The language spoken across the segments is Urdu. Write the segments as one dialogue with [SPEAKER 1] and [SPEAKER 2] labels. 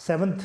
[SPEAKER 1] 7th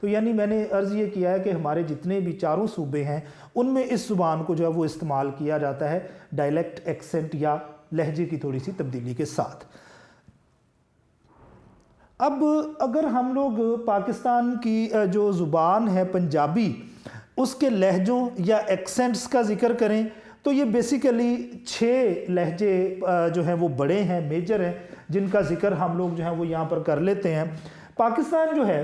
[SPEAKER 1] تو یعنی میں نے عرض یہ کیا ہے کہ ہمارے جتنے بھی چاروں صوبے ہیں ان میں اس زبان کو جو ہے وہ استعمال کیا جاتا ہے ڈائلیکٹ ایکسنٹ یا لہجے کی تھوڑی سی تبدیلی کے ساتھ۔ اب اگر ہم لوگ پاکستان کی جو زبان ہے پنجابی اس کے لہجوں یا ایکسنٹس کا ذکر کریں تو یہ بیسیکلی 6 لہجے جو ہیں وہ بڑے ہیں، میجر ہیں، جن کا ذکر ہم لوگ جو ہیں وہ یہاں پر کر لیتے ہیں۔ پاکستان جو ہے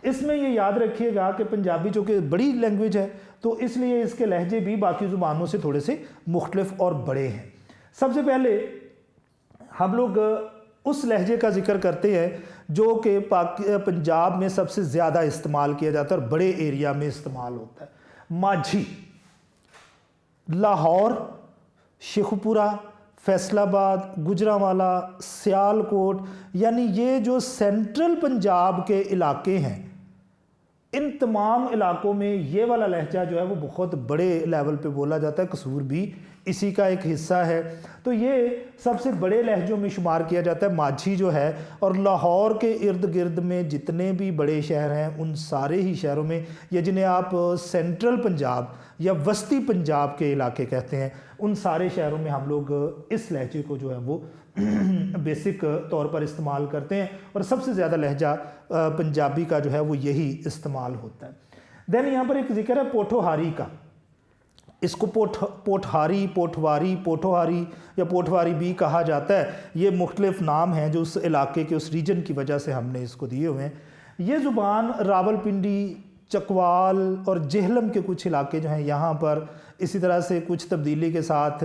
[SPEAKER 1] اس میں یہ یاد رکھیے گا کہ پنجابی جو کہ بڑی لینگویج ہے تو اس لیے اس کے لہجے بھی باقی زبانوں سے تھوڑے سے مختلف اور بڑے ہیں۔ سب سے پہلے ہم لوگ اس لہجے کا ذکر کرتے ہیں جو کہ پنجاب میں سب سے زیادہ استعمال کیا جاتا ہے اور بڑے ایریا میں استعمال ہوتا ہے۔ ماجھی، لاہور، شیخوپورہ، فیصل آباد، گوجرانوالہ، سیالکوٹ، یعنی یہ جو سینٹرل پنجاب کے علاقے ہیں ان تمام علاقوں میں یہ والا لہجہ جو ہے وہ بہت بڑے لیول پہ بولا جاتا ہے۔ قصور بھی اسی کا ایک حصہ ہے، تو یہ سب سے بڑے لہجوں میں شمار کیا جاتا ہے ماجھی جو ہے۔ اور لاہور کے ارد گرد میں جتنے بھی بڑے شہر ہیں ان سارے ہی شہروں میں، یا جنہیں آپ سینٹرل پنجاب یا وسطی پنجاب کے علاقے کہتے ہیں، ان سارے شہروں میں ہم لوگ اس لہجے کو جو ہے وہ بیسک طور پر استعمال کرتے ہیں اور سب سے زیادہ لہجہ پنجابی کا جو ہے وہ یہی استعمال ہوتا ہے۔ دین یہاں پر ایک ذکر ہے پوٹھوہاری کا، اس کو پوٹھاری، پوٹھواری، پوٹھوہاری یا پوٹھواری بھی کہا جاتا ہے۔ یہ مختلف نام ہیں جو اس علاقے کے اس ریجن کی وجہ سے ہم نے اس کو دیے ہوئے ہیں۔ یہ زبان راولپنڈی، چکوال اور جہلم کے کچھ علاقے جو ہیں یہاں پر اسی طرح سے کچھ تبدیلی کے ساتھ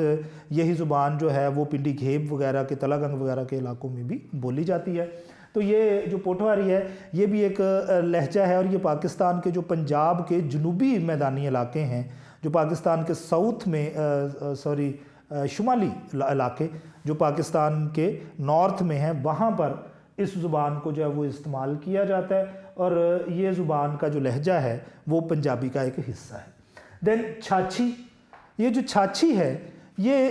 [SPEAKER 1] یہی زبان جو ہے وہ پنڈی گھیب وغیرہ کے، تلا گنگ وغیرہ کے علاقوں میں بھی بولی جاتی ہے۔ تو یہ جو پوٹھوہاری ہے یہ بھی ایک لہجہ ہے اور یہ پاکستان کے جو پنجاب کے جنوبی میدانی علاقے ہیں، جو پاکستان کے ساؤتھ میں شمالی علاقے جو پاکستان کے نارتھ میں ہیں، وہاں پر اس زبان کو جو ہے وہ استعمال کیا جاتا ہے اور یہ زبان کا جو لہجہ ہے وہ پنجابی کا ایک حصہ ہے۔ دین چھاچھی، یہ جو چھاچھی ہے یہ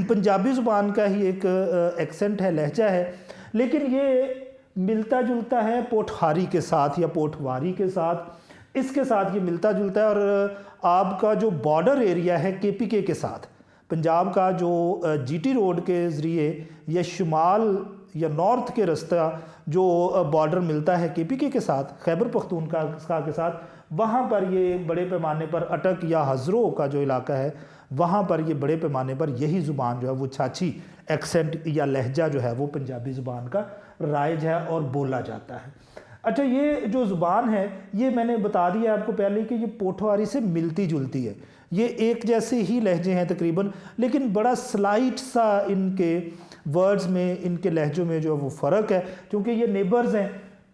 [SPEAKER 1] پنجابی زبان کا ہی ایک ایکسنٹ ہے، لہجہ ہے، لیکن یہ ملتا جلتا ہے پوٹھاری کے ساتھ یا پوٹھواری کے ساتھ، اس کے ساتھ یہ ملتا جلتا ہے اور آپ کا جو بارڈر ایریا ہے کے پی کے ساتھ، پنجاب کا جو جی ٹی روڈ کے ذریعے یا شمال یا نارتھ کے رستہ جو بارڈر ملتا ہے کے پی کے ساتھ، خیبر پختونخوا کے ساتھ، وہاں پر یہ بڑے پیمانے پر اٹک یا ہزروں کا جو علاقہ ہے وہاں پر یہ بڑے پیمانے پر یہی زبان جو ہے وہ چھاچھی ایکسنٹ یا لہجہ جو ہے وہ پنجابی زبان کا رائج ہے اور بولا جاتا ہے۔ اچھا، یہ جو زبان ہے یہ میں نے بتا دیا آپ کو پہلے کہ یہ پوٹھواری سے ملتی جلتی ہے، یہ ایک جیسے ہی لہجے ہیں تقریباً، لیکن بڑا سلائٹ سا ان کے ورڈز میں، ان کے لہجوں میں جو وہ فرق ہے، کیونکہ یہ نیبرز ہیں،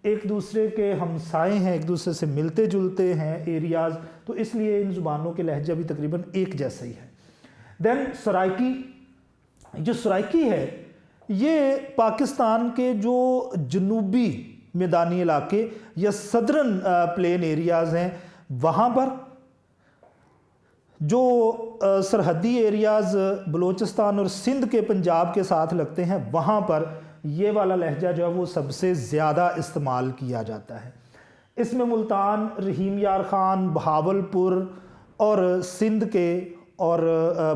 [SPEAKER 1] ایک دوسرے کے ہمسائے ہیں، ایک دوسرے سے ملتے جلتے ہیں ایریاز، تو اس لیے ان زبانوں کے لہجہ بھی تقریباً ایک جیسا ہی ہے۔ دین سرائکی، جو سرائکی ہے یہ پاکستان کے جو جنوبی میدانی علاقے یا صدرن پلین ایریاز ہیں وہاں پر، جو سرحدی ایریاز بلوچستان اور سندھ کے پنجاب کے ساتھ لگتے ہیں وہاں پر یہ والا لہجہ جو ہے وہ سب سے زیادہ استعمال کیا جاتا ہے۔ اس میں ملتان، رحیم یار خان، بہاولپور اور سندھ کے اور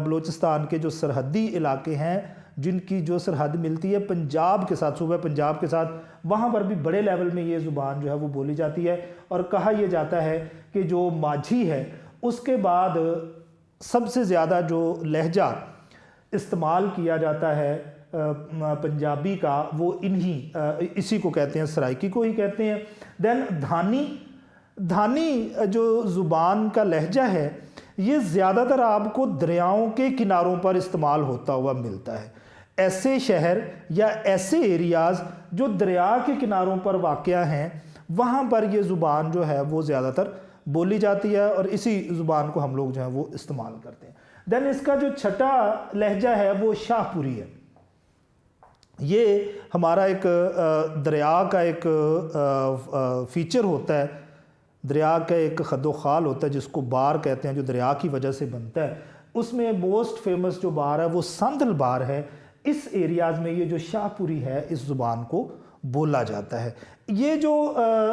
[SPEAKER 1] بلوچستان کے جو سرحدی علاقے ہیں جن کی جو سرحد ملتی ہے پنجاب کے ساتھ، صوبہ پنجاب کے ساتھ، وہاں پر بھی بڑے لیول میں یہ زبان جو ہے وہ بولی جاتی ہے اور کہا یہ جاتا ہے کہ جو ماجھی ہے اس کے بعد سب سے زیادہ جو لہجہ استعمال کیا جاتا ہے پنجابی کا وہ اسی کو کہتے ہیں، سرائکی کو ہی کہتے ہیں۔ دین دھانی جو زبان کا لہجہ ہے یہ زیادہ تر آپ کو دریاؤں کے کناروں پر استعمال ہوتا ہوا ملتا ہے۔ ایسے شہر یا ایسے ایریاز جو دریا کے کناروں پر واقع ہیں وہاں پر یہ زبان جو ہے وہ زیادہ تر بولی جاتی ہے اور اسی زبان کو ہم لوگ جو ہے وہ استعمال کرتے ہیں۔ دین اس کا جو چھٹا لہجہ ہے وہ شاہ پوری ہے۔ یہ ہمارا ایک دریا کا ایک فیچر ہوتا ہے، دریا کا ایک خد و خال ہوتا ہے جس کو بار کہتے ہیں، جو دریا کی وجہ سے بنتا ہے۔ اس میں موسٹ فیمس جو بار ہے وہ سندھل بار ہے۔ اس ایریاز میں یہ جو شاہ پوری ہے اس زبان کو بولا جاتا ہے۔ یہ جو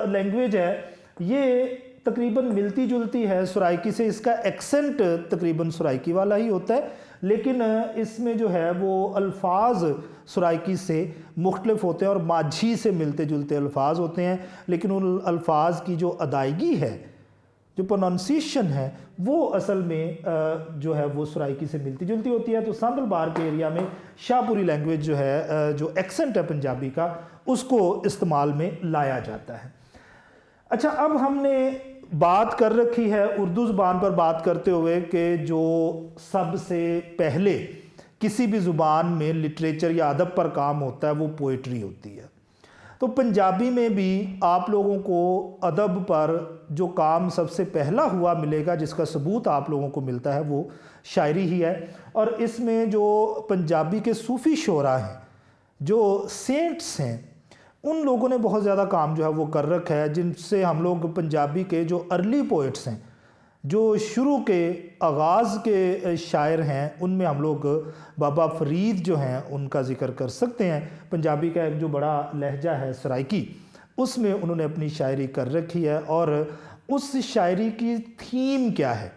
[SPEAKER 1] لینگویج ہے یہ تقریباً ملتی جلتی ہے سرائکی سے، اس کا ایکسنٹ تقریباً سرائکی والا ہی ہوتا ہے، لیکن اس میں جو ہے وہ الفاظ سرائکی سے مختلف ہوتے ہیں اور ماجھی سے ملتے جلتے الفاظ ہوتے ہیں، لیکن ان الفاظ کی جو ادائیگی ہے، جو پروننسیشن ہے، وہ اصل میں جو ہے وہ سرائکی سے ملتی جلتی ہوتی ہے۔ تو سانبل بار کے ایریا میں شاہپوری لینگویج جو ہے، جو ایکسنٹ ہے پنجابی کا، اس کو استعمال میں لایا جاتا ہے۔ اچھا، اب ہم نے بات کر رکھی ہے اردو زبان پر بات کرتے ہوئے کہ جو سب سے پہلے کسی بھی زبان میں لٹریچر یا ادب پر کام ہوتا ہے وہ پوئٹری ہوتی ہے۔ تو پنجابی میں بھی آپ لوگوں کو ادب پر جو کام سب سے پہلا ہوا ملے گا، جس کا ثبوت آپ لوگوں کو ملتا ہے، وہ شاعری ہی ہے۔ اور اس میں جو پنجابی کے صوفی شعراء ہیں، جو سینٹس ہیں، ان لوگوں نے بہت زیادہ کام جو ہے وہ کر رکھا ہے، جن سے ہم لوگ پنجابی کے جو ارلی پوئٹس ہیں، جو شروع کے آغاز کے شاعر ہیں، ان میں ہم لوگ بابا فرید جو ہیں ان کا ذکر کر سکتے ہیں۔ پنجابی کا ایک جو بڑا لہجہ ہے سرائکی، اس میں انہوں نے اپنی شاعری کر رکھی ہے، اور اس شاعری کی تھیم کیا ہے،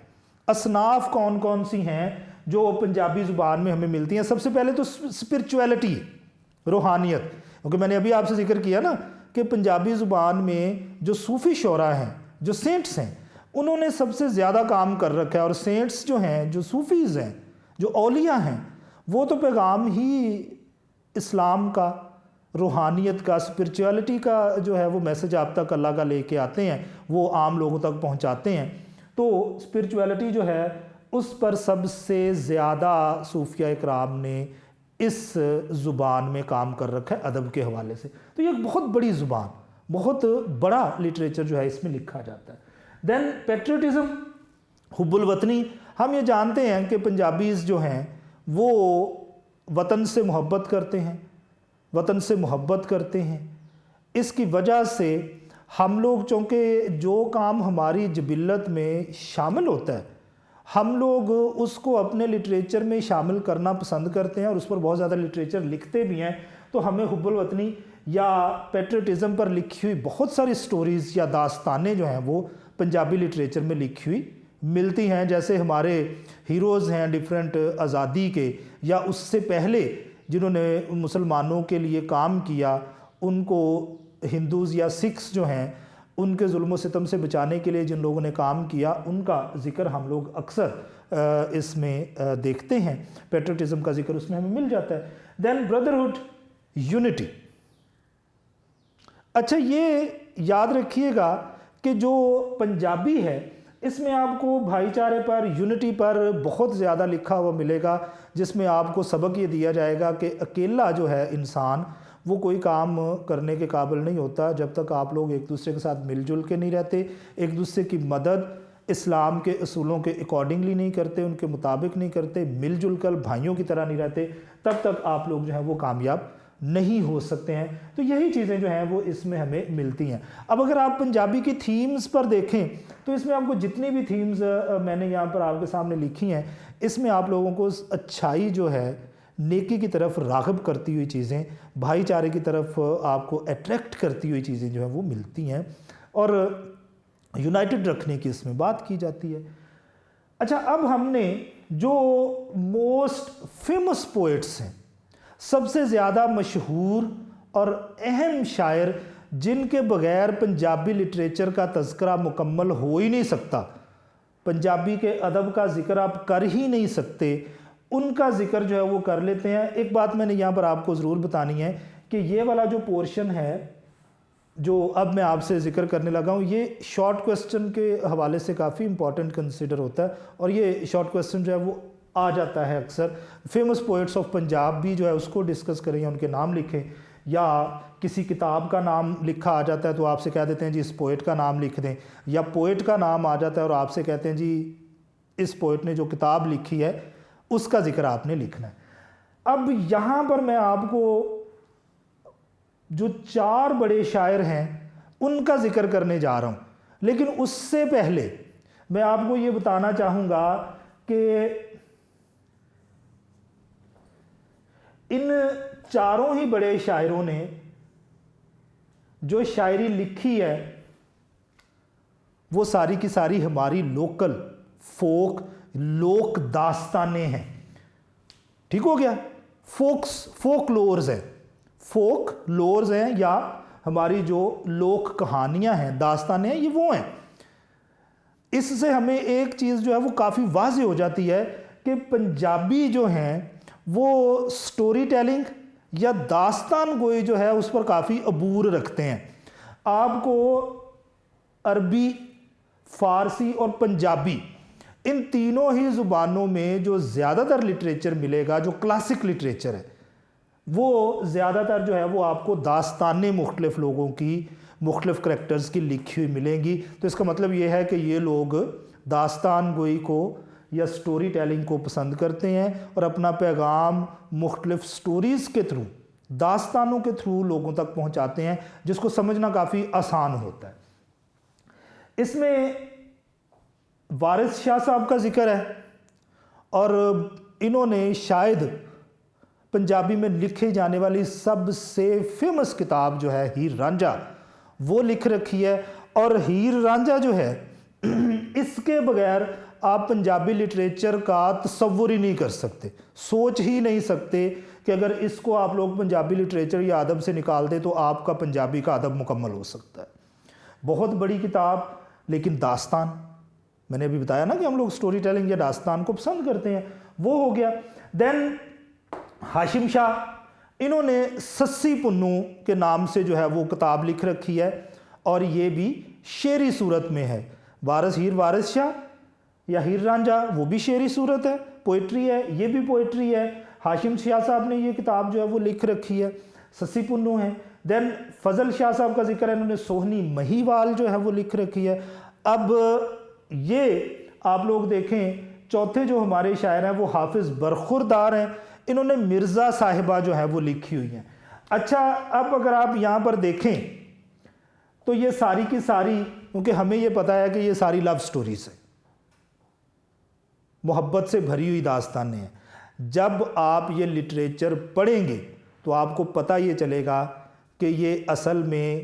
[SPEAKER 1] اصناف کون کون سی ہیں جو پنجابی زبان میں ہمیں ملتی ہیں۔ سب سے پہلے تو اسپرچویلٹی، روحانیت، کیونکہ میں نے ابھی آپ سے ذکر کیا نا کہ پنجابی زبان میں جو صوفی شعراء ہیں، جو سینٹس ہیں، انہوں نے سب سے زیادہ کام کر رکھا ہے۔ اور سینٹس جو ہیں، جو صوفیز ہیں، جو اولیاء ہیں، وہ تو پیغام ہی اسلام کا، روحانیت کا، اسپرچویلٹی کا جو ہے وہ میسج آپ تک اللہ کا لے کے آتے ہیں، وہ عام لوگوں تک پہنچاتے ہیں۔ تو اسپرچویلٹی جو ہے، اس پر سب سے زیادہ صوفیہ اکرام نے اس زبان میں کام کر رکھا ہے ادب کے حوالے سے۔ تو یہ ایک بہت بڑی زبان، بہت بڑا لٹریچر جو ہے اس میں لکھا جاتا ہے۔ دین پیٹریوٹزم، حب الوطنی، ہم یہ جانتے ہیں کہ پنجابیز جو ہیں وہ وطن سے محبت کرتے ہیں، وطن سے محبت کرتے ہیں۔ اس کی وجہ سے ہم لوگ، چونکہ جو کام ہماری جبلت میں شامل ہوتا ہے، ہم لوگ اس کو اپنے لٹریچر میں شامل کرنا پسند کرتے ہیں، اور اس پر بہت زیادہ لٹریچر لکھتے بھی ہیں۔ تو ہمیں حب الوطنی یا پیٹریوٹزم پر لکھی ہوئی بہت ساری سٹوریز یا داستانیں جو ہیں وہ پنجابی لٹریچر میں لکھی ہوئی ملتی ہیں، جیسے ہمارے ہیروز ہیں ڈیفرنٹ آزادی کے، یا اس سے پہلے جنہوں نے مسلمانوں کے لیے کام کیا، ان کو ہندوز یا سکھس جو ہیں، ان کے ظلم و ستم سے بچانے کے لیے جن لوگوں نے کام کیا، ان کا ذکر ہم لوگ اکثر اس میں دیکھتے ہیں۔ پیٹریوٹزم کا ذکر اس میں ہمیں مل جاتا ہے۔ دین بردرہڈ، یونٹی۔ اچھا، یہ یاد رکھیے گا کہ جو پنجابی ہے، اس میں آپ کو بھائی چارے پر، یونٹی پر بہت زیادہ لکھا ہوا ملے گا، جس میں آپ کو سبق یہ دیا جائے گا کہ اکیلا جو ہے انسان، وہ کوئی کام کرنے کے قابل نہیں ہوتا جب تک آپ لوگ ایک دوسرے کے ساتھ مل جل کے نہیں رہتے، ایک دوسرے کی مدد اسلام کے اصولوں کے اکارڈنگلی نہیں کرتے، ان کے مطابق نہیں کرتے، مل جل کر بھائیوں کی طرح نہیں رہتے، تب تک آپ لوگ جو ہیں وہ کامیاب نہیں ہو سکتے ہیں۔ تو یہی چیزیں جو ہیں وہ اس میں ہمیں ملتی ہیں۔ اب اگر آپ پنجابی کی تھیمز پر دیکھیں تو اس میں آپ کو جتنی بھی تھیمز میں نے یہاں پر آپ کے سامنے لکھی ہیں، اس میں آپ لوگوں کو اچھائی جو ہے، نیکی کی طرف راغب کرتی ہوئی چیزیں، بھائی چارے کی طرف آپ کو اٹریکٹ کرتی ہوئی چیزیں جو ہیں وہ ملتی ہیں، اور یونائٹڈ رکھنے کی اس میں بات کی جاتی ہے۔ اچھا، اب ہم نے جو موسٹ فیمس پوئٹس ہیں، سب سے زیادہ مشہور اور اہم شاعر جن کے بغیر پنجابی لٹریچر کا تذکرہ مکمل ہو ہی نہیں سکتا، پنجابی کے ادب کا ذکر آپ کر ہی نہیں سکتے، ان کا ذکر جو ہے وہ کر لیتے ہیں۔ ایک بات میں نے یہاں پر آپ کو ضرور بتانی ہے کہ یہ والا جو پورشن ہے جو اب میں آپ سے ذکر کرنے لگا ہوں، یہ شارٹ کوسچن کے حوالے سے کافی امپورٹنٹ کنسیڈر ہوتا ہے، اور یہ شارٹ کوسچن جو ہے وہ آ جاتا ہے اکثر۔ فیمس پوئٹس آف پنجاب بھی جو ہے اس کو ڈسکس کریں یا ان کے نام لکھیں، یا کسی کتاب کا نام لکھا آ جاتا ہے تو آپ سے کہہ دیتے ہیں جی اس پوئٹ کا نام لکھ دیں، یا پوئٹ کا نام آ جاتا ہے اور آپ سے کہتے ہیں جی اس پوئٹ نے جو کتاب لکھی ہے اس کا ذکر آپ نے لکھنا ہے۔ اب یہاں پر میں آپ کو جو 4 بڑے شاعر ہیں ان کا ذکر کرنے جا رہا ہوں، لیکن اس سے پہلے میں آپ کو یہ بتانا چاہوں گا کہ ان 4 ہی بڑے شاعروں نے جو شاعری لکھی ہے وہ ساری کی ساری ہماری لوکل لوک داستانیں ہیں. ٹھیک ہو گیا؟ فوک لورز ہیں یا ہماری جو لوک کہانیاں ہیں، داستانیں ہیں، یہ وہ ہیں. اس سے ہمیں ایک چیز جو ہے وہ کافی واضح ہو جاتی ہے کہ پنجابی جو ہیں وہ سٹوری ٹیلنگ یا داستان گوئی جو ہے اس پر کافی عبور رکھتے ہیں. آپ کو عربی، فارسی اور پنجابی ان تینوں ہی زبانوں میں جو زیادہ تر لٹریچر ملے گا، جو کلاسک لٹریچر ہے، وہ زیادہ تر جو ہے وہ آپ کو داستانیں مختلف لوگوں کی، مختلف کریکٹرز کی لکھی ہوئی ملیں گی. تو اس کا مطلب یہ ہے کہ یہ لوگ داستان گوئی کو یا سٹوری ٹیلنگ کو پسند کرتے ہیں اور اپنا پیغام مختلف سٹوریز کے تھرو، داستانوں کے تھرو لوگوں تک پہنچاتے ہیں، جس کو سمجھنا کافی آسان ہوتا ہے. اس میں وارث شاہ صاحب کا ذکر ہے اور انہوں نے شاید پنجابی میں لکھی جانے والی سب سے فیمس کتاب جو ہے ہیر رانجھا وہ لکھ رکھی ہے. اور ہیر رانجھا جو ہے اس کے بغیر آپ پنجابی لٹریچر کا تصور ہی نہیں کر سکتے، سوچ ہی نہیں سکتے کہ اگر اس کو آپ لوگ پنجابی لٹریچر یا ادب سے نکال دیں تو آپ کا پنجابی کا ادب مکمل ہو سکتا ہے. بہت بڑی کتاب، لیکن داستان، میں نے ابھی بتایا نا کہ ہم لوگ سٹوری ٹیلنگ یا داستان کو پسند کرتے ہیں، وہ ہو گیا. دین ہاشم شاہ، انہوں نے سسی پنو کے نام سے جو ہے وہ کتاب لکھ رکھی ہے اور یہ بھی شعری صورت میں ہے. وارث شاہ یا ہیر رانجھا وہ بھی شعری صورت ہے، پوئٹری ہے، یہ بھی پوئٹری ہے. ہاشم شاہ صاحب نے یہ کتاب جو ہے وہ لکھ رکھی ہے، سسی پنو ہے. دین فضل شاہ صاحب کا ذکر ہے، انہوں نے سوہنی مہیوال جو ہے وہ لکھ رکھی ہے. اب یہ آپ لوگ دیکھیں، چوتھے جو ہمارے شاعر ہیں وہ حافظ برخوردار ہیں، انہوں نے مرزا صاحبہ جو ہے وہ لکھی ہوئی ہیں. اچھا، اب اگر آپ یہاں پر دیکھیں تو یہ ساری کی ساری، کیونکہ ہمیں یہ پتہ ہے کہ یہ ساری لو سٹوریز ہیں، محبت سے بھری ہوئی داستانیں ہیں. جب آپ یہ لٹریچر پڑھیں گے تو آپ کو پتہ یہ چلے گا کہ یہ اصل میں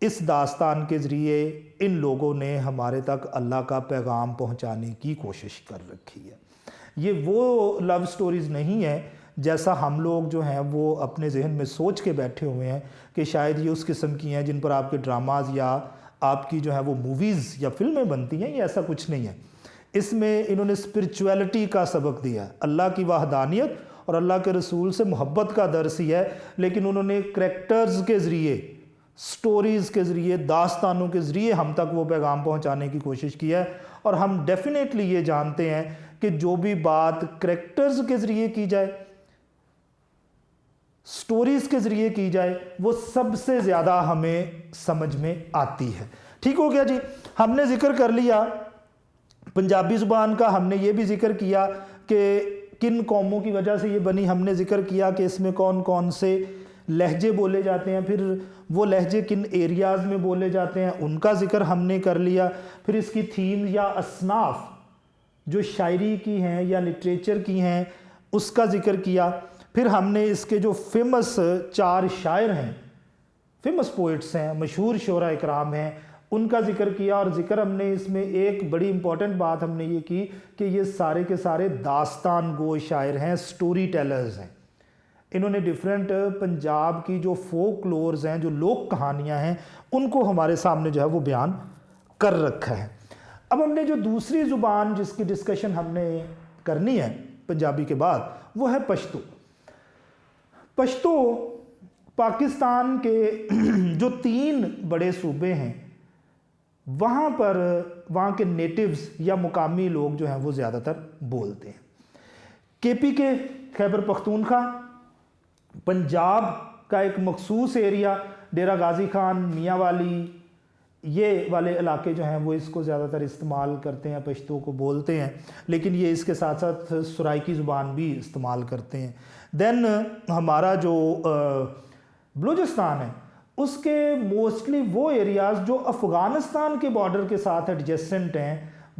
[SPEAKER 1] اس داستان کے ذریعے ان لوگوں نے ہمارے تک اللہ کا پیغام پہنچانے کی کوشش کر رکھی ہے. یہ وہ لو سٹوریز نہیں ہیں جیسا ہم لوگ جو ہیں وہ اپنے ذہن میں سوچ کے بیٹھے ہوئے ہیں کہ شاید یہ اس قسم کی ہیں جن پر آپ کے ڈراماز یا آپ کی جو ہے وہ موویز یا فلمیں بنتی ہیں. یہ ایسا کچھ نہیں ہے. اس میں انہوں نے اسپرچویلٹی کا سبق دیا ہے، اللہ کی وحدانیت اور اللہ کے رسول سے محبت کا درس ہی ہے، لیکن انہوں نے کریکٹرز کے ذریعے، سٹوریز کے ذریعے، داستانوں کے ذریعے ہم تک وہ پیغام پہنچانے کی کوشش کی ہے. اور ہم ڈیفینیٹلی یہ جانتے ہیں کہ جو بھی بات کریکٹرز کے ذریعے کی جائے، سٹوریز کے ذریعے کی جائے، وہ سب سے زیادہ ہمیں سمجھ میں آتی ہے. ٹھیک ہو گیا جی. ہم نے ذکر کر لیا پنجابی زبان کا، ہم نے یہ بھی ذکر کیا کہ کن قوموں کی وجہ سے یہ بنی، ہم نے ذکر کیا کہ اس میں کون کون سے لہجے بولے جاتے ہیں، پھر وہ لہجے کن ایریاز میں بولے جاتے ہیں ان کا ذکر ہم نے کر لیا. پھر اس کی تھیم یا اصناف جو شاعری کی ہیں یا لٹریچر کی ہیں اس کا ذکر کیا. پھر ہم نے اس کے جو فیمس 4 شاعر ہیں، فیمس پوئٹس ہیں، مشہور شعراء اکرام ہیں، ان کا ذکر کیا. اور ذکر ہم نے اس میں ایک بڑی امپورٹنٹ بات ہم نے یہ کی کہ یہ سارے کے سارے داستان گو شاعر ہیں، سٹوری ٹیلرز ہیں. انہوں نے ڈیفرنٹ پنجاب کی جو فوک لورز ہیں، جو لوک کہانیاں ہیں، ان کو ہمارے سامنے جو ہے وہ بیان کر رکھا ہے. اب ہم نے جو دوسری زبان جس کی ڈسکشن ہم نے کرنی ہے پنجابی کے بعد، وہ ہے پشتو. پشتو پاکستان کے جو 3 بڑے صوبے ہیں وہاں پر وہاں کے نیٹیوز یا مقامی لوگ جو ہیں وہ زیادہ تر بولتے ہیں. KP کے خیبر پختونخوا، پنجاب کا ایک مخصوص ایریا ڈیرہ غازی خان، میاں والی، یہ والے علاقے جو ہیں وہ اس کو زیادہ تر استعمال کرتے ہیں، پشتو کو بولتے ہیں، لیکن یہ اس کے ساتھ ساتھ سرائکی زبان بھی استعمال کرتے ہیں. دین ہمارا جو بلوچستان ہے اس کے موسٹلی وہ ایریاز جو افغانستان کے بارڈر کے ساتھ ایڈجسٹنٹ ہیں،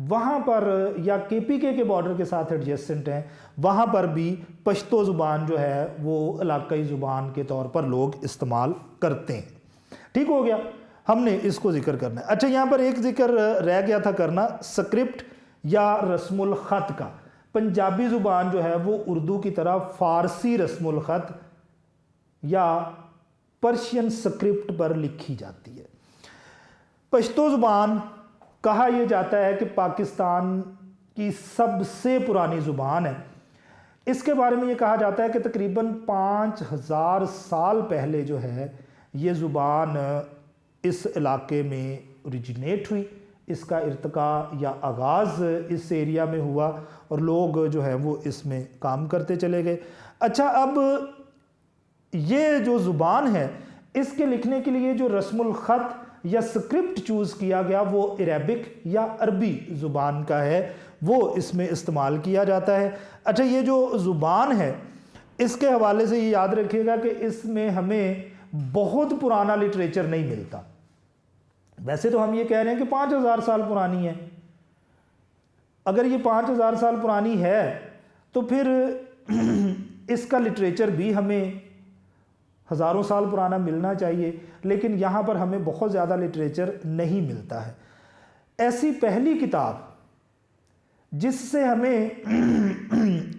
[SPEAKER 1] وہاں پر، یا KP کے بارڈر کے ساتھ ایڈجسٹنٹ ہیں، وہاں پر بھی پشتو زبان جو ہے وہ علاقائی زبان کے طور پر لوگ استعمال کرتے ہیں. ٹھیک ہو گیا. ہم نے اس کو ذکر کرنا ہے۔ اچھا یہاں پر ایک ذکر رہ گیا تھا کرنا، سکرپٹ یا رسم الخط کا۔ پنجابی زبان جو ہے وہ اردو کی طرح فارسی رسم الخط یا پرشین سکرپٹ پر لکھی جاتی ہے۔ پشتو زبان کہا یہ جاتا ہے کہ پاکستان کی سب سے پرانی زبان ہے۔ اس کے بارے میں یہ کہا جاتا ہے کہ تقریباً 5000 سال پہلے جو ہے یہ زبان اس علاقے میں اوریجنیٹ ہوئی، اس کا ارتقاء یا آغاز اس ایریا میں ہوا اور لوگ جو ہے وہ اس میں کام کرتے چلے گئے۔ اچھا اب یہ جو زبان ہے اس کے لکھنے کے لیے جو رسم الخط یا سکرپٹ چوز کیا گیا وہ عربک یا عربی زبان کا ہے، وہ اس میں استعمال کیا جاتا ہے۔ اچھا یہ جو زبان ہے اس کے حوالے سے یہ یاد رکھیے گا کہ اس میں ہمیں بہت پرانا لٹریچر نہیں ملتا۔ ویسے تو ہم یہ کہہ رہے ہیں کہ 5000 سال پرانی ہے۔ اگر یہ 5000 سال پرانی ہے تو پھر اس کا لٹریچر بھی ہمیں ہزاروں سال پرانا ملنا چاہیے، لیکن یہاں پر ہمیں بہت زیادہ لٹریچر نہیں ملتا ہے۔ ایسی پہلی کتاب جس سے ہمیں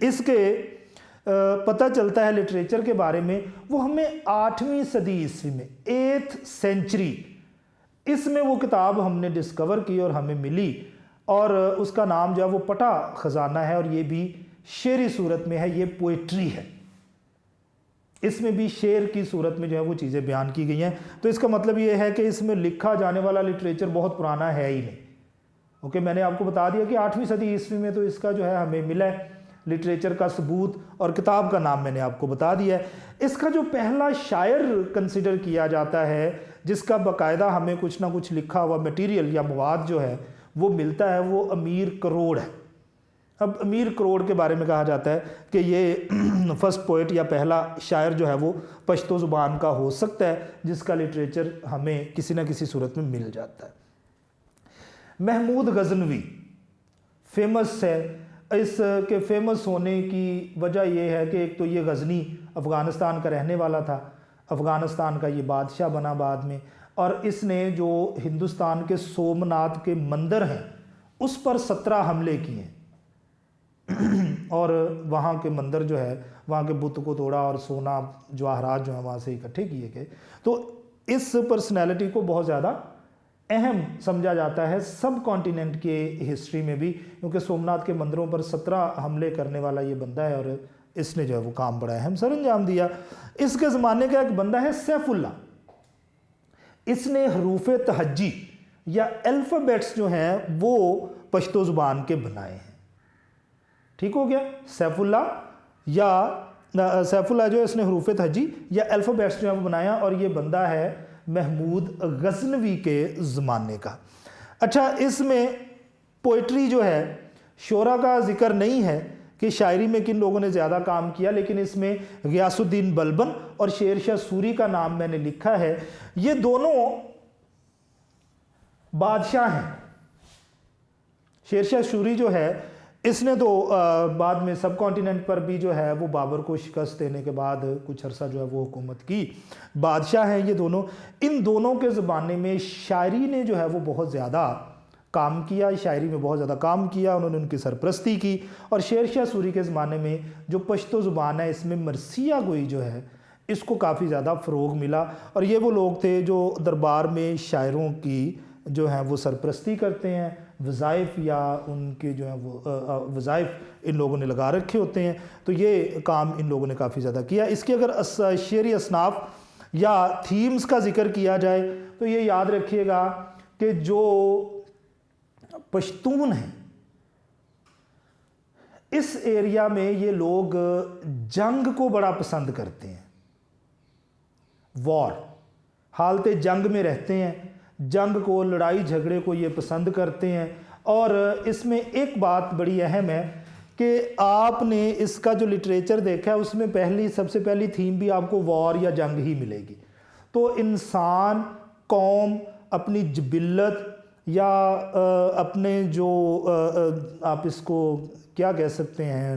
[SPEAKER 1] اس کے پتہ چلتا ہے لٹریچر کے بارے میں، وہ ہمیں 8ویں صدی عیسوی میں 8th century اس میں وہ کتاب ہم نے ڈسکور کی اور ہمیں ملی، اور اس کا نام جو ہے وہ پٹا خزانہ ہے، اور یہ بھی شعری صورت میں ہے، یہ پوئٹری ہے۔ اس میں بھی شعر کی صورت میں جو ہے وہ چیزیں بیان کی گئی ہیں، تو اس کا مطلب یہ ہے کہ اس میں لکھا جانے والا لٹریچر بہت پرانا ہے ہی نہیں۔ اوکے، میں نے آپ کو بتا دیا کہ 8ویں صدی عیسوی میں تو اس کا جو ہے ہمیں ملا ہے لٹریچر کا ثبوت، اور کتاب کا نام میں نے آپ کو بتا دیا ہے۔ اس کا جو پہلا شاعر کنسیڈر کیا جاتا ہے جس کا باقاعدہ ہمیں کچھ نہ کچھ لکھا ہوا میٹیریل یا مواد جو ہے وہ ملتا ہے، وہ امیر کروڑ ہے۔ اب امیر کروڑ کے بارے میں کہا جاتا ہے کہ یہ فرسٹ پوئٹ یا پہلا شاعر جو ہے وہ پشتو زبان کا ہو سکتا ہے جس کا لٹریچر ہمیں کسی نہ کسی صورت میں مل جاتا ہے۔ محمود غزنوی فیمس ہے۔ اس کے فیمس ہونے کی وجہ یہ ہے کہ ایک تو یہ غزنی افغانستان کا رہنے والا تھا، افغانستان کا یہ بادشاہ بنا بعد میں، اور اس نے جو ہندوستان کے سومناتھ کے مندر ہیں اس پر 17 حملے کیے ہیں اور وہاں کے مندر جو ہے وہاں کے بت کو توڑا اور سونا جواہرات جو ہیں وہاں سے اکٹھے کیے گئے۔ تو اس پرسنالٹی کو بہت زیادہ اہم سمجھا جاتا ہے سب کانٹیننٹ کے ہسٹری میں بھی، کیونکہ سومناتھ کے مندروں پر 17 حملے کرنے والا یہ بندہ ہے، اور اس نے جو ہے وہ کام بڑا اہم سر انجام دیا۔ اس کے زمانے کا ایک بندہ ہے سیف اللہ، اس نے حروف تہجی یا الفابیٹس جو ہیں وہ پشتو زبان کے بنائے ہیں۔ ٹھیک ہو گیا، سیف اللہ جو ہے اس نے حروف تہجی یا الفابیٹس جو ہیں وہ بنایا، اور یہ بندہ ہے محمود غزنوی کے زمانے کا۔ اچھا اس میں پوئٹری جو ہے شعرا کا ذکر نہیں ہے کہ شاعری میں کن لوگوں نے زیادہ کام کیا، لیکن اس میں غیاث الدین بلبن اور شیر شاہ سوری کا نام میں نے لکھا ہے۔ یہ دونوں بادشاہ ہیں۔ شیر شاہ سوری جو ہے اس نے تو بعد میں سب کانٹیننٹ پر بھی جو ہے وہ بابر کو شکست دینے کے بعد کچھ عرصہ جو ہے وہ حکومت کی، بادشاہ ہیں یہ دونوں۔ ان دونوں کے زمانے میں شاعری نے جو ہے وہ بہت زیادہ کام کیا، شاعری میں بہت زیادہ کام کیا، انہوں نے ان کی سرپرستی کی، اور شیر شاہ سوری کے زمانے میں جو پشتو زبان ہے اس میں مرثیہ گوئی جو ہے اس کو کافی زیادہ فروغ ملا، اور یہ وہ لوگ تھے جو دربار میں شاعروں کی جو ہیں وہ سرپرستی کرتے ہیں، وظائف یا ان کے جو ہیں وہ وظائف ان لوگوں نے لگا رکھے ہوتے ہیں، تو یہ کام ان لوگوں نے کافی زیادہ کیا۔ اس کے اگر شعری اصناف یا تھیمز کا ذکر کیا جائے تو یہ یاد رکھیے گا کہ جو پشتون ہیں اس ایریا میں یہ لوگ جنگ کو بڑا پسند کرتے ہیں، وار، حالت جنگ میں رہتے ہیں، جنگ کو، لڑائی جھگڑے کو یہ پسند کرتے ہیں۔ اور اس میں ایک بات بڑی اہم ہے کہ آپ نے اس کا جو لٹریچر دیکھا ہے اس میں سب سے پہلی تھیم بھی آپ کو وار یا جنگ ہی ملے گی۔ تو انسان، قوم اپنی جبلت یا اپنے جو آپ اس کو کیا کہہ سکتے ہیں